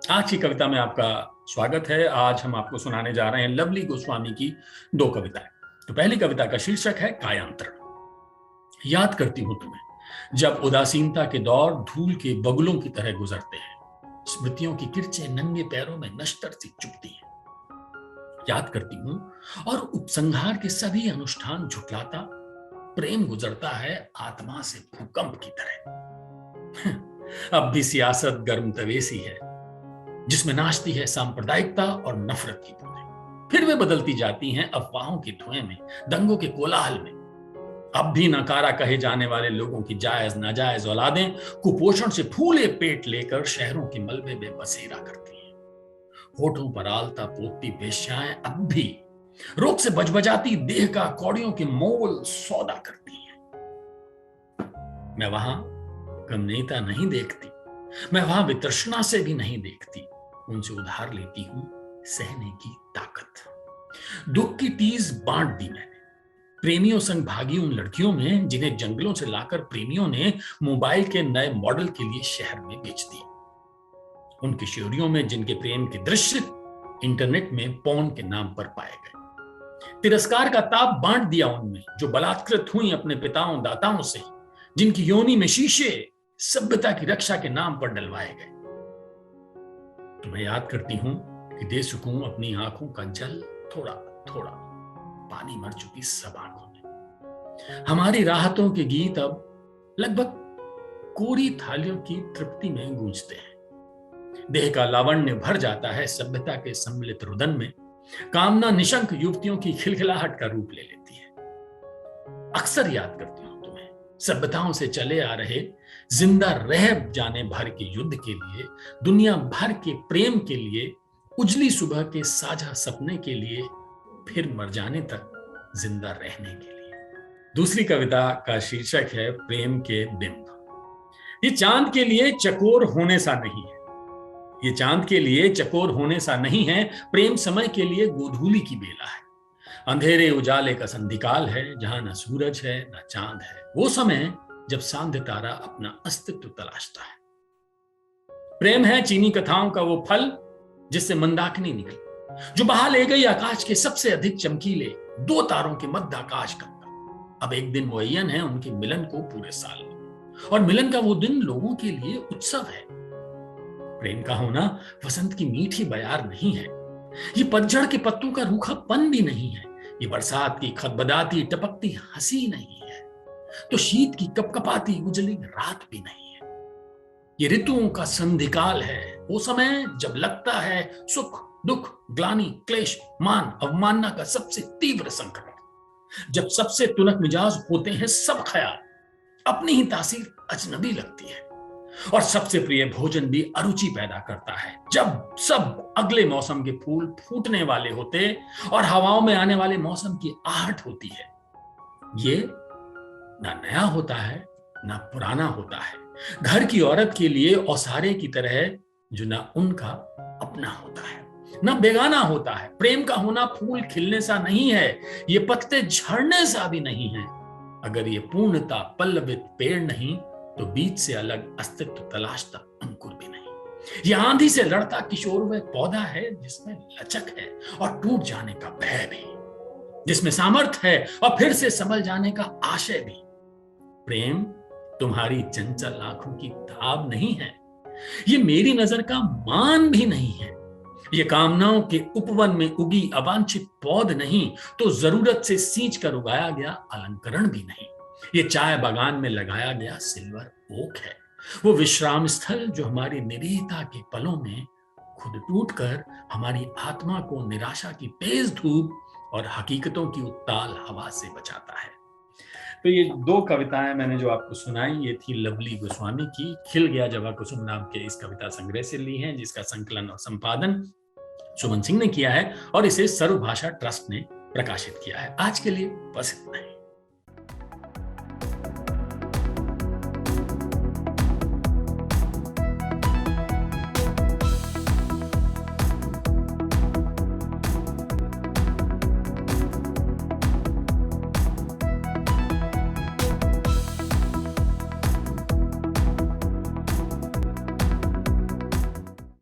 आज की कविता में आपका स्वागत है। आज हम आपको सुनाने जा रहे हैं लवली गोस्वामी की दो कविताएं। तो पहली कविता का शीर्षक है कायांतरण। याद करती हूं तुम्हें जब उदासीनता के दौर धूल के बगुलों की तरह गुजरते हैं। स्मृतियों की किरचें नंगे पैरों में नश्तर सी चुभती हैं। याद करती हूं और उपसंहार के सभी अनुष्ठान झुठलाता प्रेम गुजरता है आत्मा से भूकंप की तरह। अब भी सियासत गर्म तवेसी है जिसमें नाचती है सांप्रदायिकता और नफरत की बूंदें। फिर वे बदलती जाती हैं अफवाहों के धुएं में, दंगों के कोलाहल में। अब भी नकारा कहे जाने वाले लोगों की जायज नाजायज औलादें कुपोषण से फूले पेट लेकर शहरों के मलबे में बसेरा करती हैं। होठों पर आलता पोतती वेश्याएं अब भी रोग से बजबजाती देह का कौड़ियों के मोल सौदा करती हैं। मैं वहां गमनीयता नहीं देखती, मैं वहां वितृष्णा से भी नहीं देखती। उनसे उधार लेती हूं सहने की ताकत। दुख की टीज बांट दी मैंने प्रेमियों संग भागी उन लड़कियों में जिन्हें जंगलों से लाकर प्रेमियों ने मोबाइल के नए मॉडल के लिए शहर में बेच दिए। उन किशोरियों में जिनके प्रेम के दृश्य इंटरनेट में पॉर्न के नाम पर पाए गए। तिरस्कार का ताप बांट दिया उनमें जो बलात्कृत हुई अपने पिताओं दाताओं से, जिनकी योनि में शीशे सभ्यता की रक्षा के नाम पर डलवाए गए। तो मैं याद करती हूं कि दे सकूं अपनी आंखों का जल थोड़ा थोड़ा, पानी मर चुकी सब आंखों में। हमारी राहतों के गीत अब लगभग कोरी थालियों की तृप्ति में गूंजते हैं। देह का लावण्य भर जाता है सभ्यता के सम्मिलित रुदन में। कामना निशंक युवतियों की खिलखिलाहट का रूप ले लेती है। अक्सर याद करती हूं तुम्हें सभ्यताओं से चले आ रहे जिंदा रह जाने भर के युद्ध के लिए, दुनिया भर के प्रेम के लिए, उजली सुबह के साझा सपने के लिए, फिर मर जाने तक जिंदा रहने के लिए। दूसरी कविता का शीर्षक है प्रेम के बिंब। ये चांद के लिए चकोर होने सा नहीं है, ये चांद के लिए चकोर होने सा नहीं है। प्रेम समय के लिए गोधूली की बेला है। अंधेरे उजाले का संधिकाल है जहां न सूरज है न चांद है। वो समय जब सांध्य तारा अपना अस्तित्व तलाशता है। प्रेम है चीनी कथाओं का वो फल जिससे मंदाकिनी निकली, जो बहा ले गई आकाश के सबसे अधिक चमकीले दो तारों के मध्य आकाश का। अब एक दिन मुअय्यन है उनके मिलन को पूरे साल में, और मिलन का वो दिन लोगों के लिए उत्सव है। प्रेम का होना वसंत की मीठी बयार नहीं है, ये पतझड़ के पत्तों का रूखापन भी नहीं है, ये बरसात की खदबदाती टपकती हंसी नहीं है, तो शीत की कपकपाती उजली रात भी नहीं है। ये ऋतुओं का संधिकाल है, वो समय जब लगता है सुख दुख ग्लानि क्लेश मान अवमानना का सबसे तीव्र संकट, जब सबसे तुनक मिजाज होते हैं सब ख्याल, अपनी ही तासीर अजनबी लगती है, और सबसे प्रिय भोजन भी अरुचि पैदा करता है, जब सब अगले मौसम के फूल फूटने वाले होते और हवाओं में आने वाले मौसम की आहट होती है। ये ना नया होता है ना पुराना होता है, घर की औरत के लिए औसारे की तरह जो ना उनका अपना होता है ना बेगाना होता है। प्रेम का होना फूल खिलने सा नहीं है, ये पत्ते झड़ने सा भी नहीं है। अगर ये पूर्णता पल्लवित पेड़ नहीं तो बीज से अलग अस्तित्व तलाशता अंकुर भी नहीं। ये आंधी से लड़ता किशोर वह पौधा है जिसमें लचक है और टूट जाने का भय भी, जिसमें सामर्थ्य है और फिर से संभल जाने का आशय भी। प्रेम तुम्हारी चंचल आंखों की ताब नहीं है, ये मेरी नजर का मान भी नहीं है, ये कामनाओं के उपवन में उगी अवांछित पौध नहीं तो जरूरत से सींच कर उगाया गया अलंकरण भी नहीं, ये चाय बागान में लगाया गया सिल्वर ओक है, वो विश्राम स्थल जो हमारी निरीहता के पलों में खुद टूटकर हमारी आत्मा को निराशा की तेज धूप और हकीकतों की उत्ताल हवा से बचाता है। तो ये दो कविताएं मैंने जो आपको सुनाई, ये थी लवली गोस्वामी की खिल गया जवा कुसुम नाम के इस कविता संग्रह से ली हैं, जिसका संकलन और संपादन सुमन सिंह ने किया है और इसे सर्वभाषा ट्रस्ट ने प्रकाशित किया है। आज के लिए बस इतना ही।